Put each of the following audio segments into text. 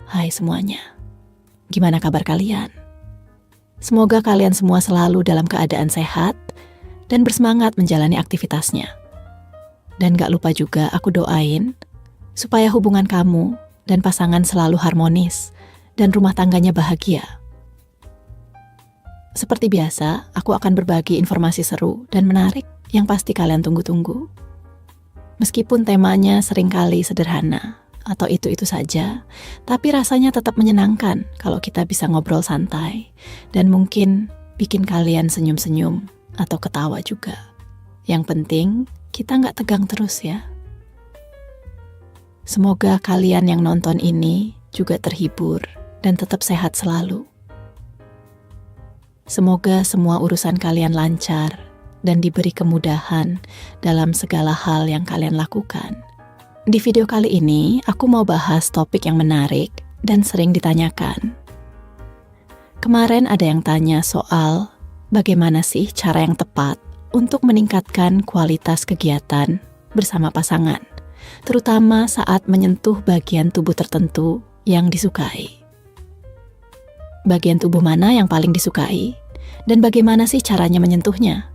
Hai semuanya, gimana kabar kalian? Semoga kalian semua selalu dalam keadaan sehat dan bersemangat menjalani aktivitasnya. Dan gak lupa juga aku doain supaya hubungan kamu dan pasangan selalu harmonis dan rumah tangganya bahagia. Seperti biasa, aku akan berbagi informasi seru dan menarik yang pasti kalian tunggu-tunggu. Meskipun temanya seringkali sederhana atau itu-itu saja, tapi rasanya tetap menyenangkan kalau kita bisa ngobrol santai dan mungkin bikin kalian senyum-senyum atau ketawa juga. Yang penting, kita nggak tegang terus ya. Semoga kalian yang nonton ini juga terhibur dan tetap sehat selalu. Semoga semua urusan kalian lancar dan diberi kemudahan dalam segala hal yang kalian lakukan. Di video kali ini, aku mau bahas topik yang menarik dan sering ditanyakan. Kemarin ada yang tanya soal bagaimana sih cara yang tepat untuk meningkatkan kualitas kegiatan bersama pasangan, terutama saat menyentuh bagian tubuh tertentu yang disukai. Bagian tubuh mana yang paling disukai? Dan bagaimana sih caranya menyentuhnya?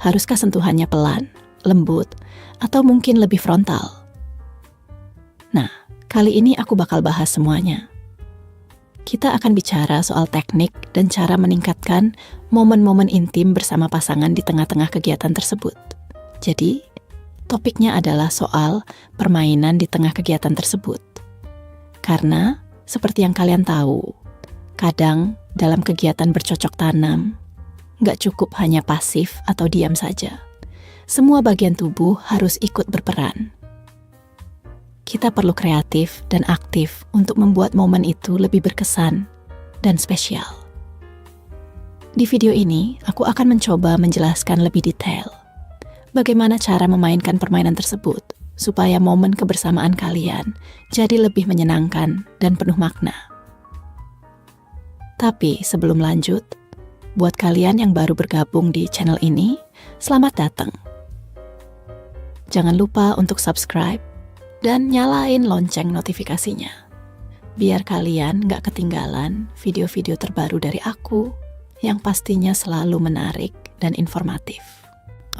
Haruskah sentuhannya pelan, lembut, atau mungkin lebih frontal? Nah, kali ini aku bakal bahas semuanya. Kita akan bicara soal teknik dan cara meningkatkan momen-momen intim bersama pasangan di tengah-tengah kegiatan tersebut. Jadi, topiknya adalah soal permainan di tengah kegiatan tersebut. Karena, seperti yang kalian tahu, kadang dalam kegiatan bercocok tanam, nggak cukup hanya pasif atau diam saja. Semua bagian tubuh harus ikut berperan. Kita perlu kreatif dan aktif untuk membuat momen itu lebih berkesan dan spesial. Di video ini, aku akan mencoba menjelaskan lebih detail bagaimana cara memainkan permainan tersebut supaya momen kebersamaan kalian jadi lebih menyenangkan dan penuh makna. Tapi sebelum lanjut, buat kalian yang baru bergabung di channel ini, selamat datang. Jangan lupa untuk subscribe dan nyalain lonceng notifikasinya, biar kalian gak ketinggalan video-video terbaru dari aku yang pastinya selalu menarik dan informatif.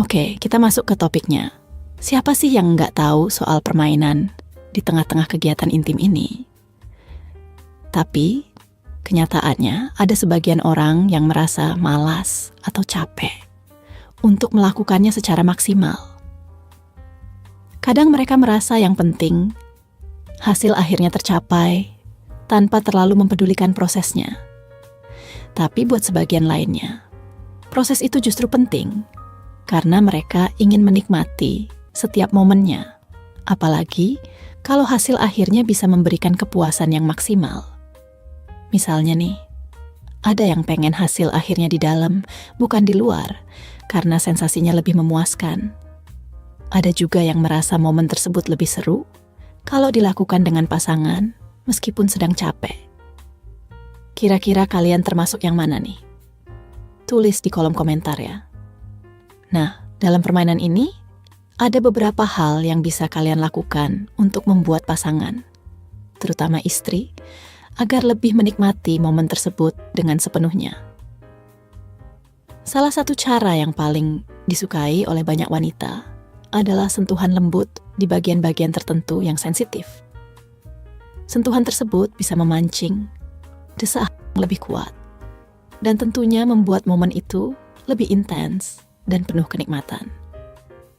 Oke, kita masuk ke topiknya. Siapa sih yang gak tahu soal permainan di tengah-tengah kegiatan intim ini? Tapi, kenyataannya ada sebagian orang yang merasa malas atau capek untuk melakukannya secara maksimal. Kadang mereka merasa yang penting hasil akhirnya tercapai tanpa terlalu mempedulikan prosesnya. Tapi buat sebagian lainnya, proses itu justru penting karena mereka ingin menikmati setiap momennya. Apalagi kalau hasil akhirnya bisa memberikan kepuasan yang maksimal. Misalnya nih, ada yang pengen hasil akhirnya di dalam, bukan di luar, karena sensasinya lebih memuaskan. Ada juga yang merasa momen tersebut lebih seru kalau dilakukan dengan pasangan meskipun sedang capek. Kira-kira kalian termasuk yang mana nih? Tulis di kolom komentar ya. Nah, dalam permainan ini, ada beberapa hal yang bisa kalian lakukan untuk membuat pasangan, terutama istri, agar lebih menikmati momen tersebut dengan sepenuhnya. Salah satu cara yang paling disukai oleh banyak wanita adalah sentuhan lembut di bagian-bagian tertentu yang sensitif. Sentuhan tersebut bisa memancing desah yang lebih kuat dan tentunya membuat momen itu lebih intens dan penuh kenikmatan.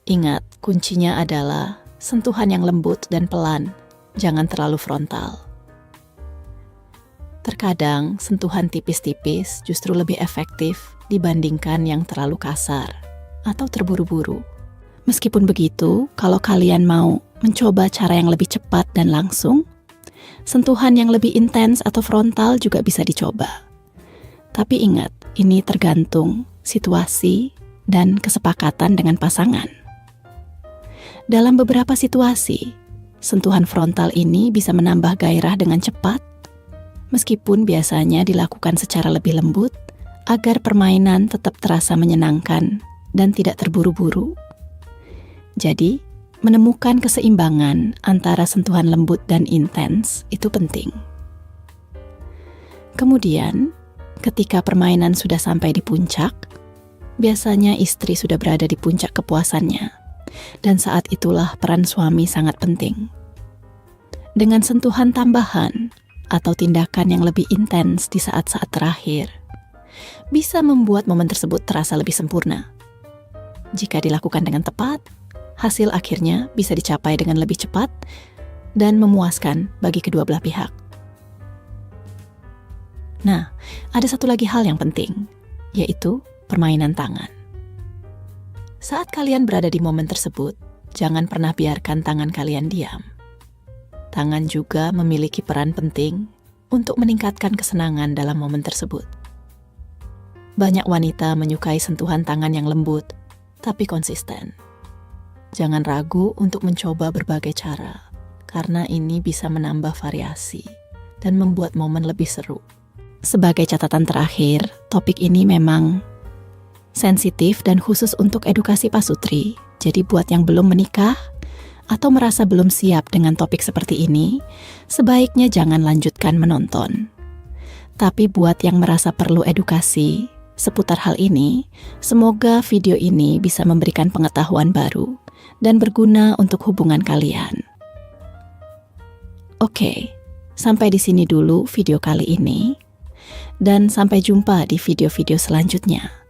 Ingat, kuncinya adalah sentuhan yang lembut dan pelan, jangan terlalu frontal. Terkadang sentuhan tipis-tipis justru lebih efektif dibandingkan yang terlalu kasar atau terburu-buru. Meskipun begitu, kalau kalian mau mencoba cara yang lebih cepat dan langsung, sentuhan yang lebih intens atau frontal juga bisa dicoba. Tapi ingat, ini tergantung situasi dan kesepakatan dengan pasangan. Dalam beberapa situasi, sentuhan frontal ini bisa menambah gairah dengan cepat, meskipun biasanya dilakukan secara lebih lembut, agar permainan tetap terasa menyenangkan dan tidak terburu-buru. Jadi, menemukan keseimbangan antara sentuhan lembut dan intens itu penting. Kemudian, ketika permainan sudah sampai di puncak, biasanya istri sudah berada di puncak kepuasannya, dan saat itulah peran suami sangat penting. Dengan sentuhan tambahan atau tindakan yang lebih intens di saat-saat terakhir, bisa membuat momen tersebut terasa lebih sempurna. Jika dilakukan dengan tepat, hasil akhirnya bisa dicapai dengan lebih cepat dan memuaskan bagi kedua belah pihak. Nah, ada satu lagi hal yang penting, yaitu permainan tangan. Saat kalian berada di momen tersebut, jangan pernah biarkan tangan kalian diam. Tangan juga memiliki peran penting untuk meningkatkan kesenangan dalam momen tersebut. Banyak wanita menyukai sentuhan tangan yang lembut, tapi konsisten. Jangan ragu untuk mencoba berbagai cara, karena ini bisa menambah variasi dan membuat momen lebih seru. Sebagai catatan terakhir, topik ini memang sensitif dan khusus untuk edukasi pasutri. Jadi buat yang belum menikah atau merasa belum siap dengan topik seperti ini, sebaiknya jangan lanjutkan menonton. Tapi buat yang merasa perlu edukasi seputar hal ini, semoga video ini bisa memberikan pengetahuan baru dan berguna untuk hubungan kalian. Oke, sampai di sini dulu video kali ini, dan sampai jumpa di video-video selanjutnya.